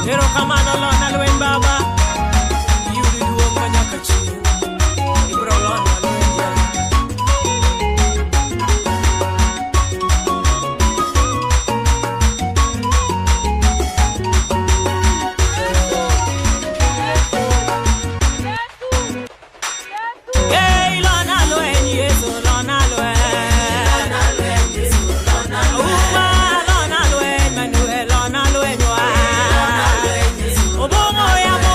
Pero kamano lona lwen baba. Yuri duong manyaka chieng. Ibro lona lwen ya. Hey lona lwen Yesu lona lwen. Lona lwen Yesu lona lwen. Lona lwen Manuel lona lwen wa. Obomo ya mo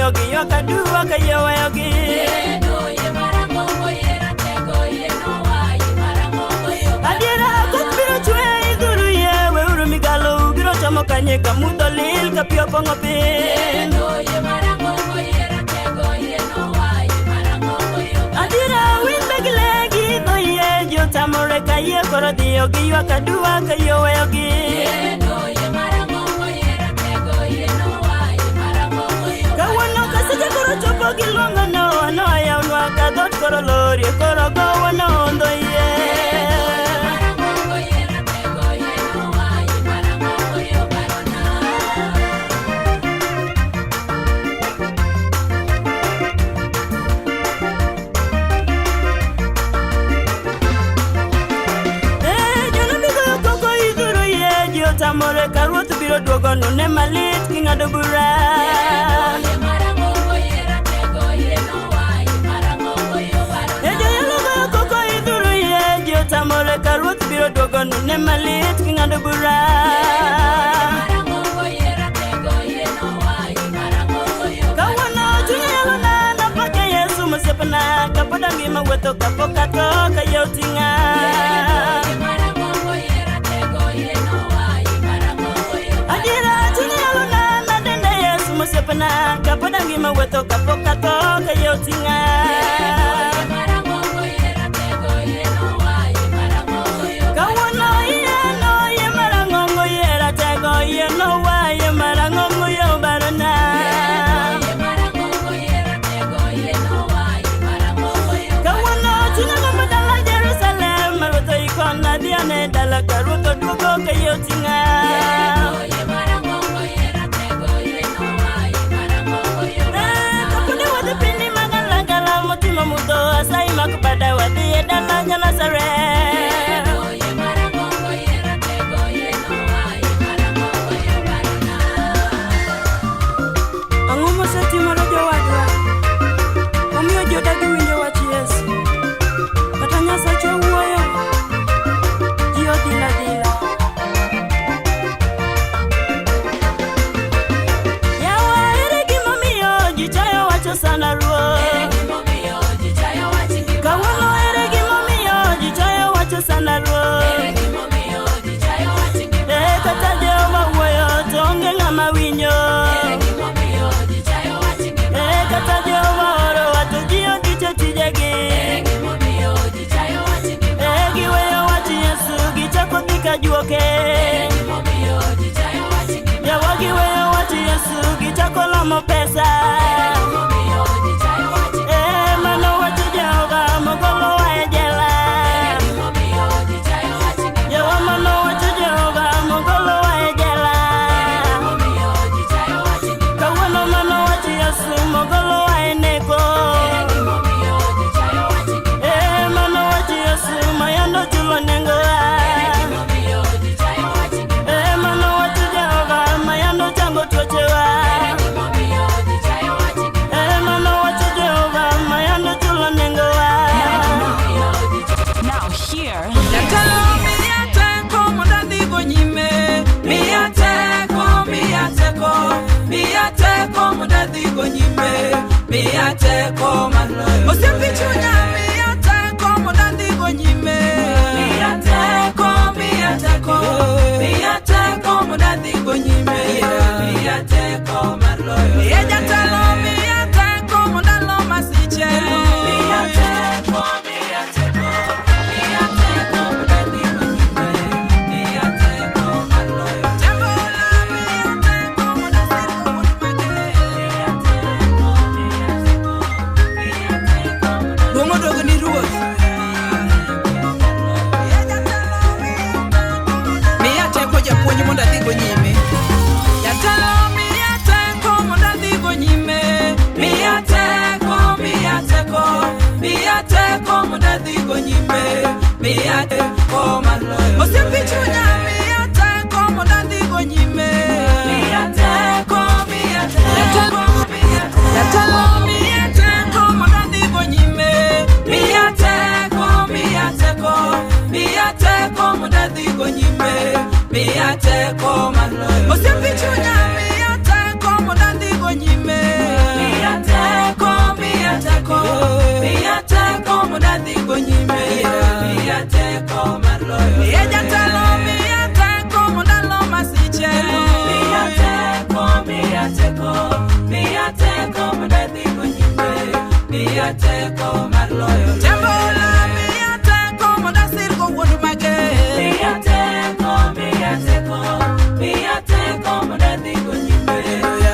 yogi wakadua kayo yogi Adiera kupiro chwe iduru ye we uru migalo biro chamo kanye kamudo lil kapio pongo pin Adiera win begilegi do ye jo tamore kaye koro di yogi wakadua kayo yogi Chopo gilonga no ya unwa kadot koro lori koro go no ndo ye Jono bigo koko iduro ye jio tamore karuotu biro duogo no ne malit kingado bura Tamore karut biro dogo ne malit kingado bura Kawana tunyalo na pake Yesu musepana kapoda ngima weto kapokato kayotinga Adira tunyalo na dende Yesu musepana kapoda ngima weto kapokato kayotinga Dala karuto dugo kayo tinga Kapune wadi pindi magala motima mudo asai makubada wadi dala nyana sare Angumo seti marajo wadwa Omio joda giwinjo wachi Yesu Katanya sacho uwoyo Dila Yawa eregi mamiyo jichayo wacho sana ruo Kawano eregi mamiyo jichayo wacho sana ruo Kata Jehova uweyo tonge ngama winyo Kata Jehova oro wato jiyo gicho tijegi Giweyo wachi Yesu gichako thika juoke Yawa giweyo wachi Yesu gichako lamo pesa Mano wachi Jehova mogolo wa ejela Yawa mano wachi Jehova mogolo wa ejela Kawano mano wachi Yesu mogolo wa eneko Mano wachi Yesu mayando chulo nengo Mano wachi Jehova mayando chango tuochewa Mano wachi Jehova mayando chulo nengo Now here Yatalo miyateko mudadigo nyime Miyateko mudadigo nyime Miyateko maloyo Osepichunya miyateko mudadigo nyime Miyateko mudadigo nyime Miyateko maloyo Yatalo miyateko mudalo masiche Miyateko Miyateko maloyo Osepichunya miyateko mudadigo nyime Miyateko Yatalo miyateko mudadigo nyime Miyateko mudadigo nyime Miyateko maloyo Osepichunya miyateko mudadigo nyime teko mar loyo lwe. Tembola miya teko mondo asir go wuond mage. Miya teko, miya teko, miya teko mondo adhi go nyime.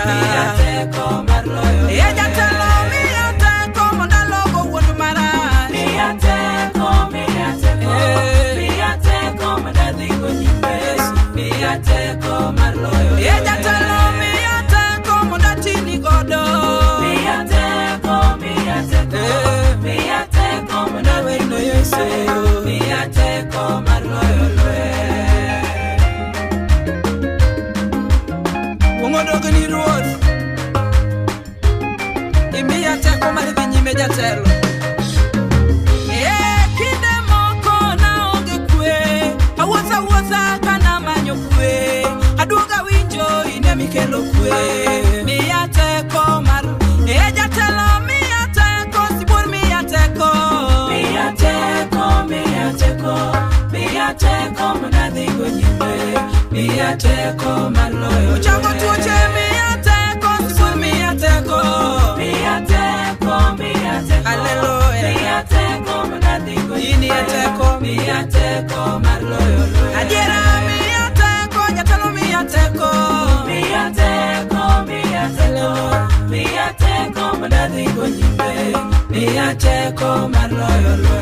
Miya teko mar loyo lwe. Jatelo miya teko mondo alogo wuond marach. Miya teko, miya teko, miya teko mondo adhi go nyime. Miya teko mar loyo lwe. Jatelo miya teko mondo atini godo. Miya teko, miya teko, miya teko mondo adhi go nyime. Miya teko mar loyo lwe. Wong'odogni ruoth, imiya teko mar dhi nyime jatelo. Kinde moko naonge kwe, awuotha ka namanyo kwe, aduoga winjo ine mikelo kwe. Miya teko mar jatelo, miya teko, sibuor miya teko. Miya teko, miya teko, miya teko mondo adhi go nyime. Miya teko mar loyo lwe. Chango tuoche miya teko, sibuor miya teko. Miya teko, miya teko, Hallelujah. miya teko mondo adhi go Ini nyime. e teko. Miya teko mar loyo lwe. Adiera miya teko, jatelo miya teko. Miya teko, miya teko, miya teko mondo adhi go nyime. Miya teko mar loyo lwe.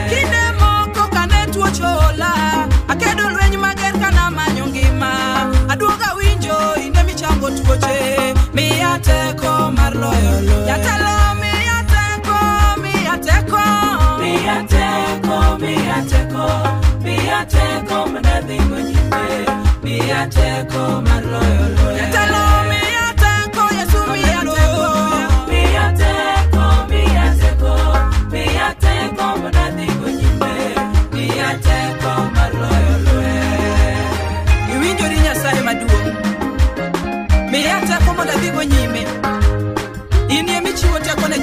Kinde moko kane tuoche ola, akedo lweny mager kana manyo ngima, aduoga winjo inde michango tuoche. Miya teko mar loyo lwe. Jatelo miya teko, miya teko. Miya teko, miya teko, miya teko mondo adhi go nyime. Miya teko mar loyo lwe. Jatelo miya teko, Yesu miya teko. Miya teko, miya teko, miya teko mondo adhi go nyime. Miya teko mar loyo lwe. Iwinjori Nyasaye maduong', miya teko mondo adhi go nyime. In emichiwo teko ne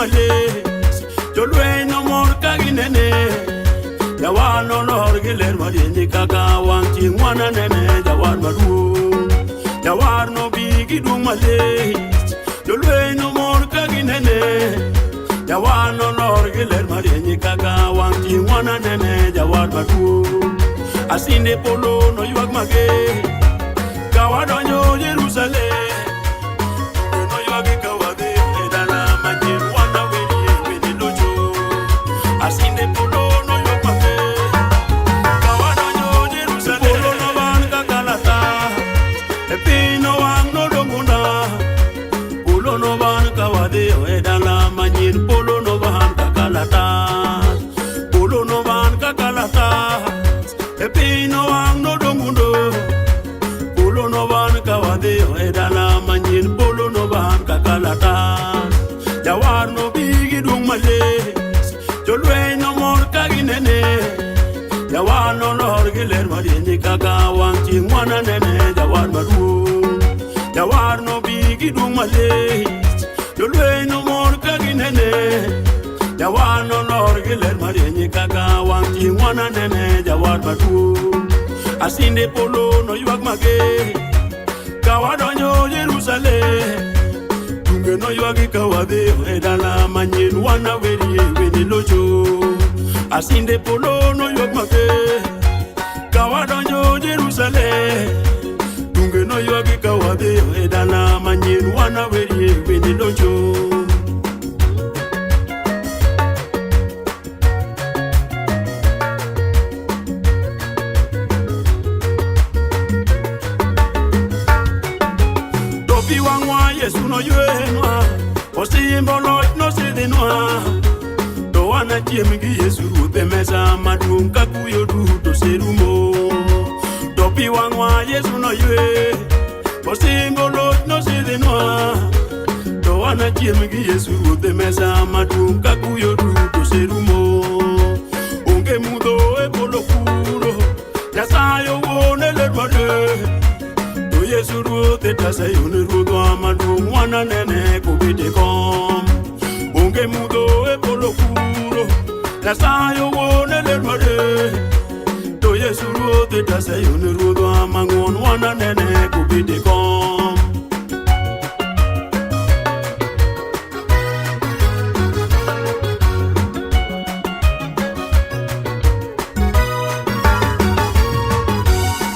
male jolwe no mor kaginene jawar no lor giler madini kaka wanti ngwana nene jawar madu jawar no bigi du male jolwe no mor kaginene jawar no lor giler madini kaka wanti ngwana nene jawar madu asinde polo no yuak mage kawadonyo Jerusalem no yuak kawade edala manje wana weli lojo asinde polo no yuak mage kawadonyo Jerusalem polo no ban kakalata epino wang no domuna polo no ban kawade edala manje polo no ban kakalata polo no ban kakalata epino wang no domundo polo no ban kawade edala manyin polo no ban kakalata jawar no bigi dung male jolwe no mor kaginene jawar no lor giler madini kaka wanti ngwana nene jawar madu jawar no bigi dung male jolwe no mor kaginene jawar no lor giler madini kaka wanti ngwana nene jawar madu asinde polo no yuak mage kawadonyo Jerusalem tunge no yuak kawade edala manyin wana weli lojo asinde polo no yuak mage kawadonyo Jerusalem tunge no yuak kawade edala manyin wana weli lojo Yesu no yuenwa osimbo no sidinwa do wana chiemgi Yesu rude mesa madung kakuyo duto serumo do piwangwa Yesu no yue osimbo no sidinwa do wana chiemgi Yesu rude mesa madung kakuyo duto serumo unge mudo e polo kuro yasayo wone lermade Yesu rude tasa yone rudo amadu mwana nene kubite kom unge mudo e polo kuro tasa yo wone lermade to Yesu rude tasa yone rudo amangon mwana nene kubite kom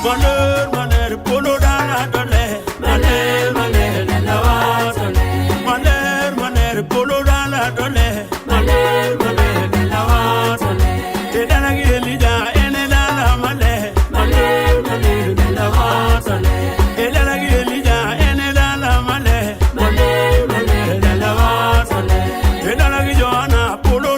Maner polo dala dole maner lawa dole maner polo dala dole maner lawa dole te dala gelija ene dala maner lawa dole te dala gelija ene dala maner lawa dole te dala gijona polo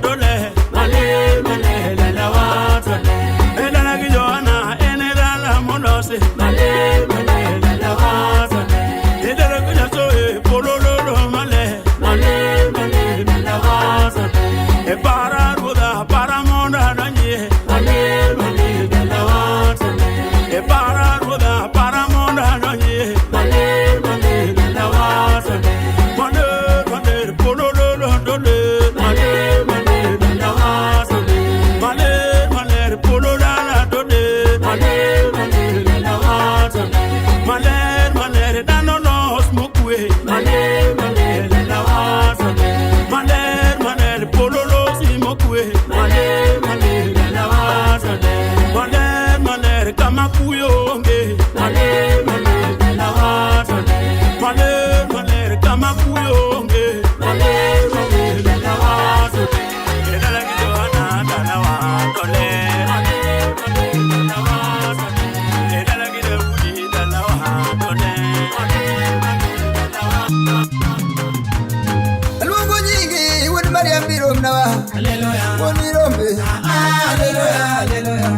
dole maner lawa dole te dala gijona ene dala monose maner lawa dole te dala kujaso e polo male maner lawa dole e para ruda para monda danye maner lawa dole e para ruda para monda danye maner lawa dole maner polo dole maner lawa dole maner polo dala dole maner lawa dole maner dano nos mukwe maner lawa dole maner polo si mukwe maner lawa dole maner kama kuyonge maner lawa dole maner kama kuyonge maner lawa dole edala gijona dalawa dole maner lawa dole edala gidudi dalawa dole Alwongo nyingi won Maryam birom nawa haleluya won rombe haleluya haleluya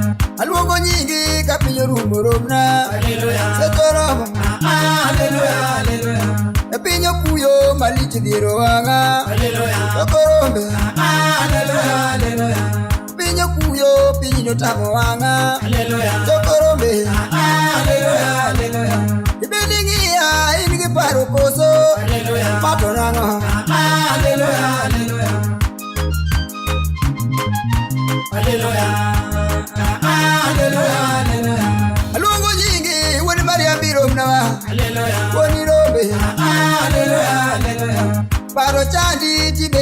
Alwongo nyingi kapinyo rumoromna haleluya setoromo haleluya haleluya Epinyo kuyo malichi diro wanga haleluya sokorombe haleluya haleluya Pinyo kuyo pinyo tamo wanga haleluya sokorombe haleluya haleluya Ibeningia ingi paro koso haleluya matonanga haleluya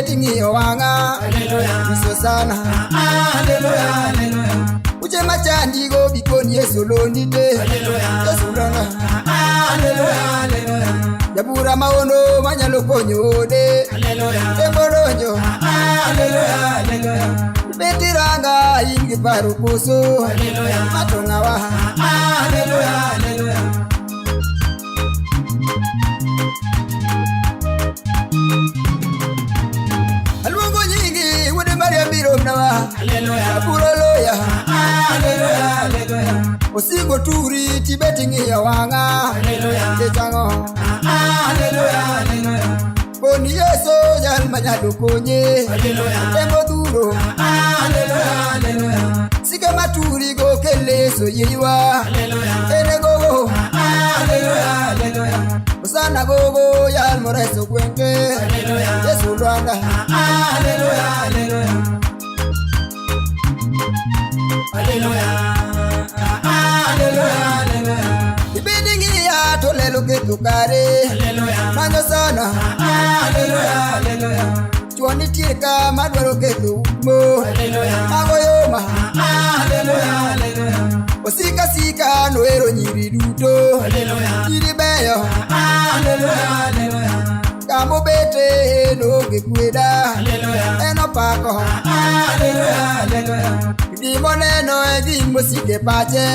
Tibeti wanga Iso sana Uje machandi go bikoni Yesu londite Yesu lana Jabura maono manyalo konyo de Temboronjo Tibeti ranga ingi paru kuso Matonga wa Alwongo nyingi wode Maria biro mnawa Apuro loya Osigo turi Tibeti wanga Dechango Koni Yesu jal manyalo konye Tembo duro Sika maturi go kele so yiwa Ene gogo Usana gogo yal moreso kwenke Yesu luanda Ibidingi ya tolelo ketukare Manyo sana Chuani tika madwaro ketu mo Magoyoma Osika sika noero nyiri duto Nyiri beyo Kamo bete no gekweda Eno pako Dimo neno dimo sike pache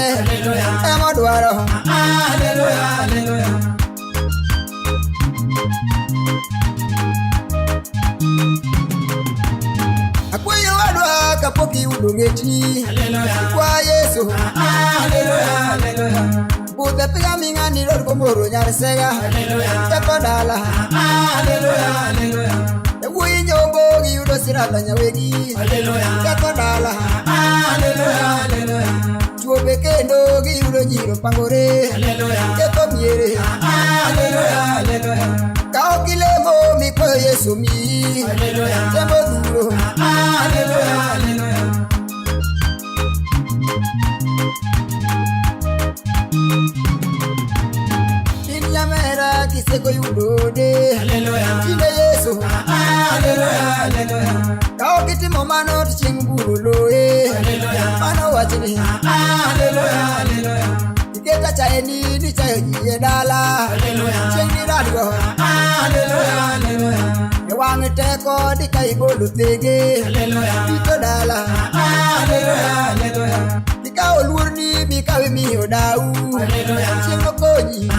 Emo duaro Akwayo wadwa kapoki udongeti Kwa Yesu Buddha piga minga ni lor komoro nyar sega Tepo dala Ewi nyombo gi udo sirata nyawegi Tepo dala Chuobe kendo gi udo nyiro pangore Tepo miere Kao kilemo mikwe Yesu mi Tembo duro Mera kiseko yudode Tine Yesu Kao kiti momano tichinguburu loe Mano wachini Iketa chaeni ni chayo jiye dala Chengi radio Ewangi teko dika igolu tege Dito dala Dika olurni bika wimi odau Chengo koji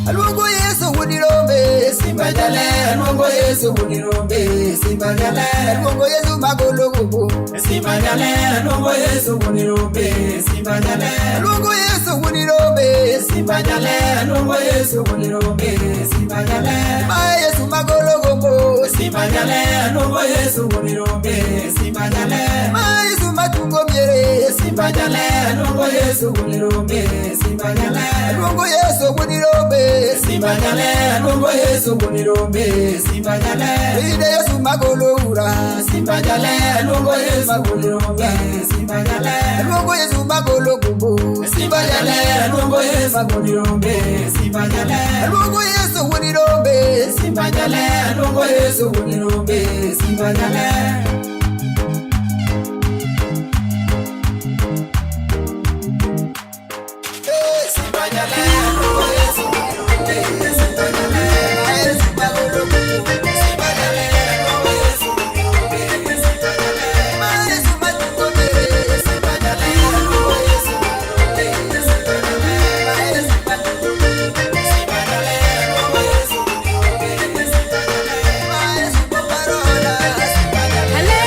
Alwongo Yesu unirombe Simba jale Alwongo Yesu unirombe Simba jale Alwongo Yesu magolo gugu Simba jale Alwongo Yesu unirombe Simba jale Alwongo Yesu unirombe Simba jale Alwongo Yesu unirombe Simba jale Ma Yesu magolo gugu Simba jale Alwongo Yesu unirombe Simba jale Ma Yesu matungo miere Simba jale Alwongo Yesu unirombe Simba jale Alwongo Yesu unirombe Simba jale Alwongo Yesu unirombe Simba jale Ide Yesu magolo ura Simba jale Alwongo Yesu unirombe Simba jale Alwongo Yesu magolo gugu Simba jale Alwongo Yesu unirombe Simba jale Alwongo Yesu unirombe Simba jale Alwongo Yesu unirombe Simba jale Simba jale Alwongo Yesu unirombe Simba jale Yesu magolo gugu Simba jale Alwongo Yesu unirombe Simba jale Ma Yesu matungo mere Simba jale Alwongo Yesu unirombe Simba jale Ma Yesu matungo Simba jale Alwongo Yesu unirombe Simba jale Ma Yesu maparola Simba jale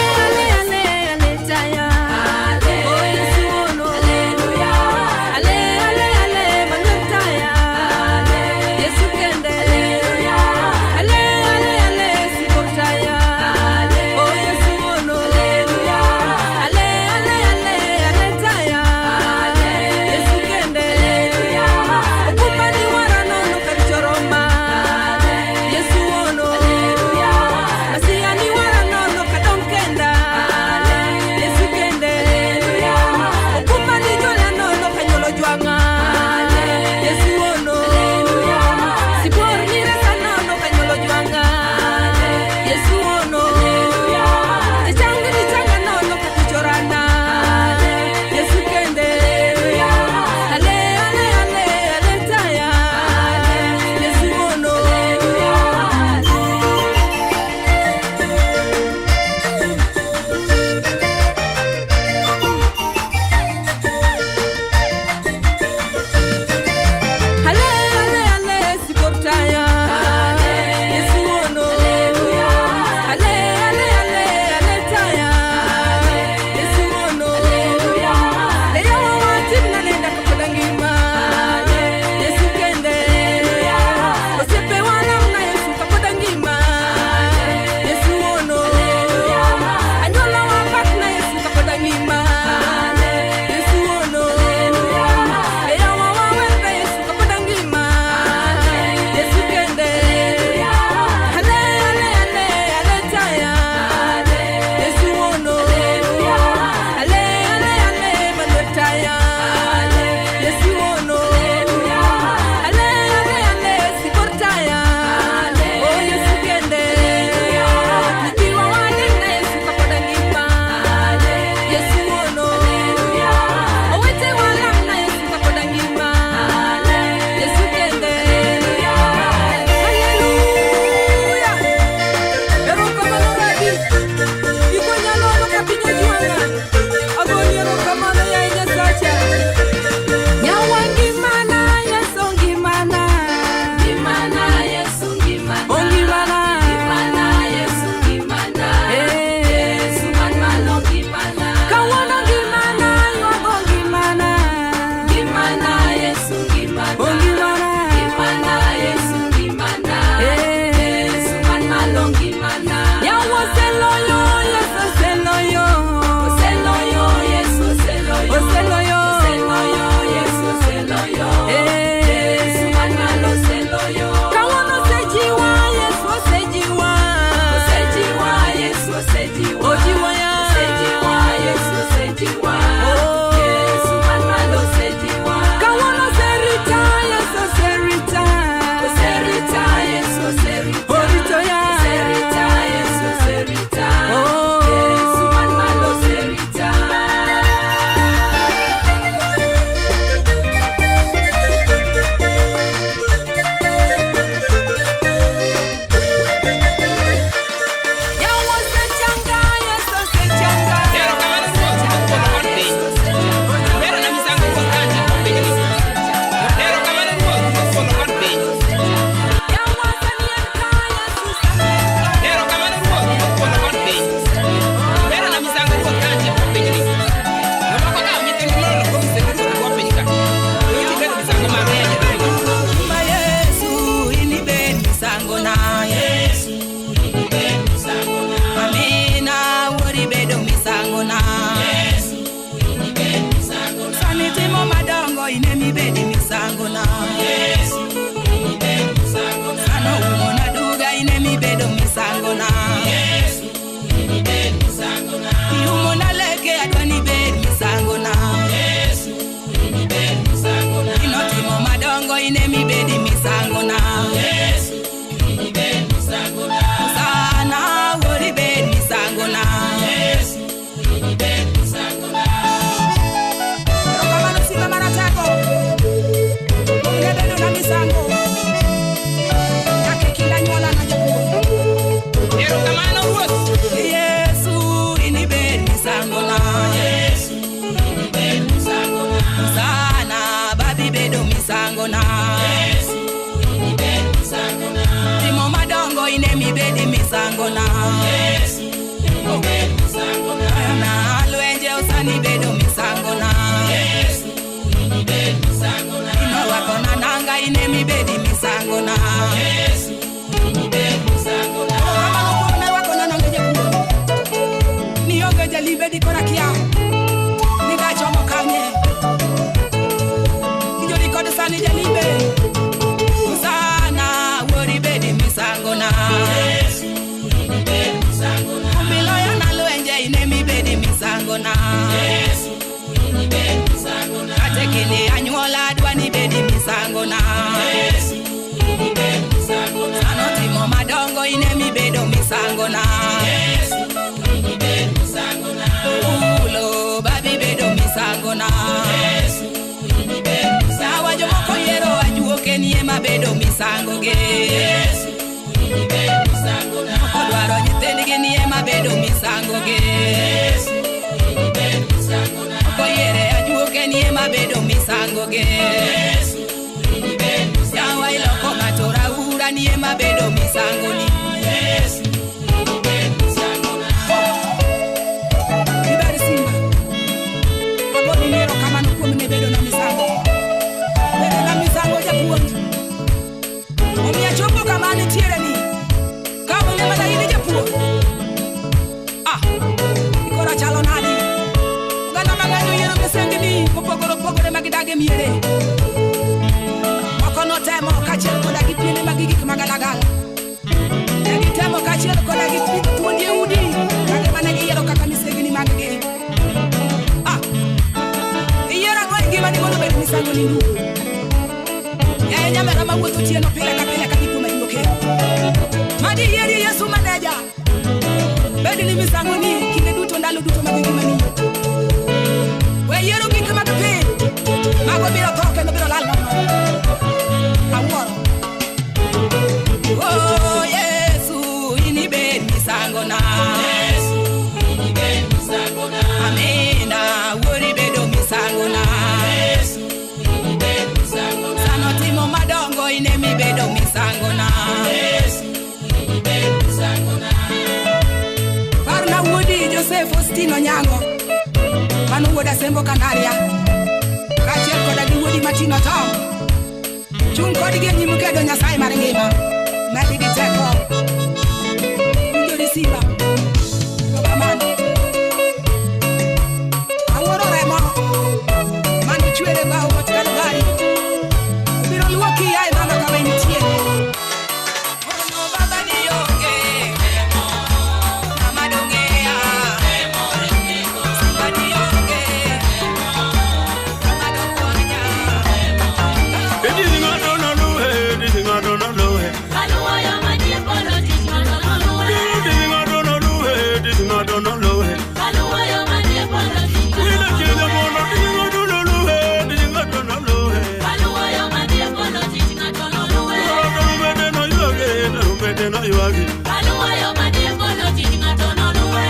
ywagi Aluwa yo madieko lo tich ng'ato noluwe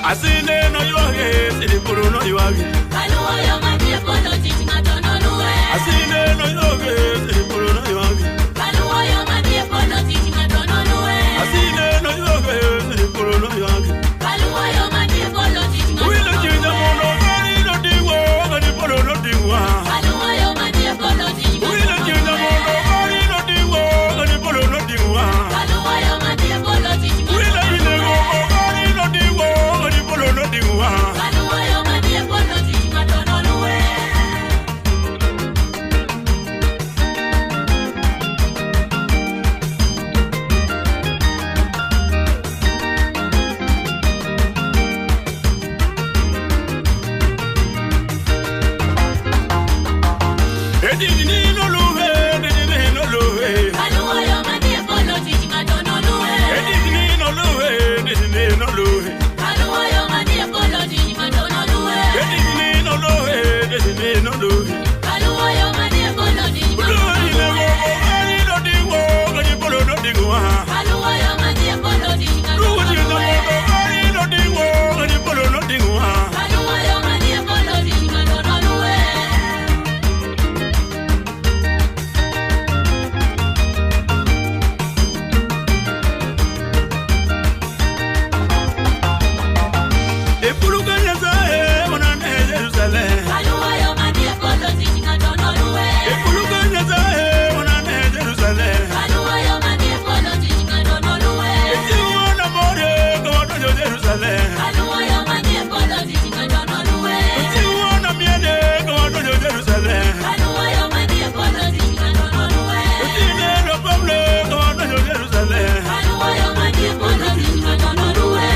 Asine no ywagi Siripuru no ywagi Aluwa yo madieko lo tich ng'ato noluwe Asine no ywagi Siripuru no ywagi Aluwa yo madieko lo tich ng'ato noluwe Asine no ywagi Siripuru no ywagi Aluwa yo madieko lo tich ng'ato Wile chinja mono gani no dingwa Gani polo no dingwa Aluwa yo madieko lo tich ng'ato Wile chinja mono gani no dingwa Gani polo no dingwa Aluwa yo madieko lo tich ng'ato Wile ine gogo gani no dingwa Gani polo no dingwa Aluwa yo madieko lo tich ng'ato noluwe Edini no luhe Edini no luhe Aluwa yo madieko lo tich ng'ato noluwe Edini no luhe Edini no luhe Aluwa yo madieko lo tich ng'ato noluwe Edini no luhe Edini no luhe Aluwa yo madieko lo tich ng'ato Wile ine noluwe gogo gani no dingwa Gani polo no dingwa Aluwa yo madieko lo tich ng'ato Wile chinja noluwe mono gani no dingwa Gani polo no dingwa Aluwa yo madieko lo tich ng'ato noluwe Epulu kanya sae Wanane Jerusalem Aluwa yo madieko lo tich ng'ato noluwe Epulu kanya sae Wanane Jerusalem Aluwa yo madieko lo tich ng'ato noluwe Etiwana more Kawadojo Jerusalem Aluwa yo madieko lo tich ng'ato noluwe Etiwana miene Kawadojo Jerusalem Aluwa yo madieko lo tich ng'ato noluwe Etine no Pablo Kawadojo Jerusalem Aluwa yo madieko lo tich ng'ato noluwe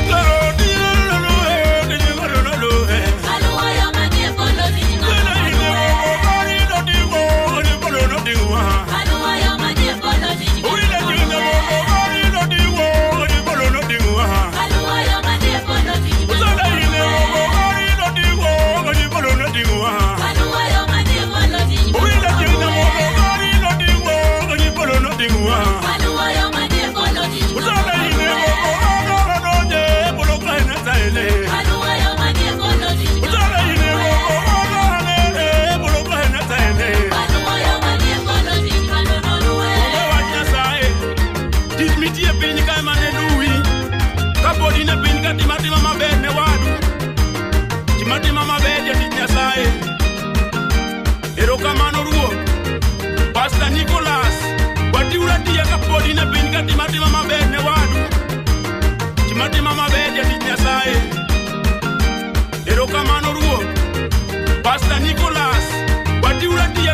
Karo diye no luhe Dini ngoro no luhe Aluwa yo madieko lo tich ng'ato Wile ine noluwe gogo gani no dingwa Gani polo no dingwa Aluwa yo madieko lo tich Wile ng'ato chinja noluwe mono gani no dingwa Gani polo no dingwa Aluwa yo madieko lo tich ng'ato Usada ine noluwe gogo gani no dingwa Gani polo no dingwa Aluwa yo madieko lo tich ng'ato Wile chinja mono noluwe gani no dingwa Gani polo no dingwa Aluwa yo madieko lo tich ng'ato Usada ine noluwe gogo gani no je Polo kaina saile Aluwa yo madieko lo tich ng'ato Usada ine noluwe gogo gani Polo kaina saile Aluwa yo madieko lo tich ng'ato noluwe Wanya sae Tis mitie piny ka mane luwi Kapodi ne piny ka timatima maber ne wadu Timatima maber jatich Nyasaye Erokamano Ruoth Pastor Nicholas Watiura tiya kapodi ne piny ka timatima maber ne wadu Timatima maber jatich Nyasaye Erokamano Ruoth Pastor Nicholas Watiura tiya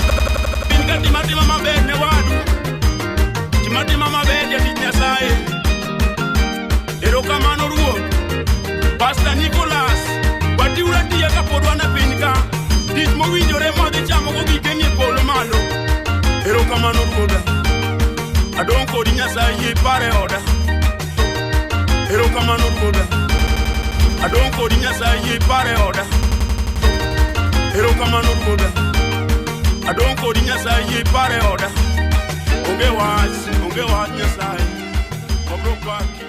piny ka timatima maber ne wadu Timatima maber jatich Nyasaye Erokamano Ruoth Pastor Nicholas Watiura tiya kapod wan e piny ka Tich mowinjore modhi chamo go gikeni e polo malo Erokamano Ruodha Adong' kodi Nyasaye yie ipare oda Erokamano Ruodha Adong' kodi Nyasaye yie ipare oda Erokamano Ruodha Adong' kodi Nyasaye yie ipare oda Onge wach Nyasaye Wabro paki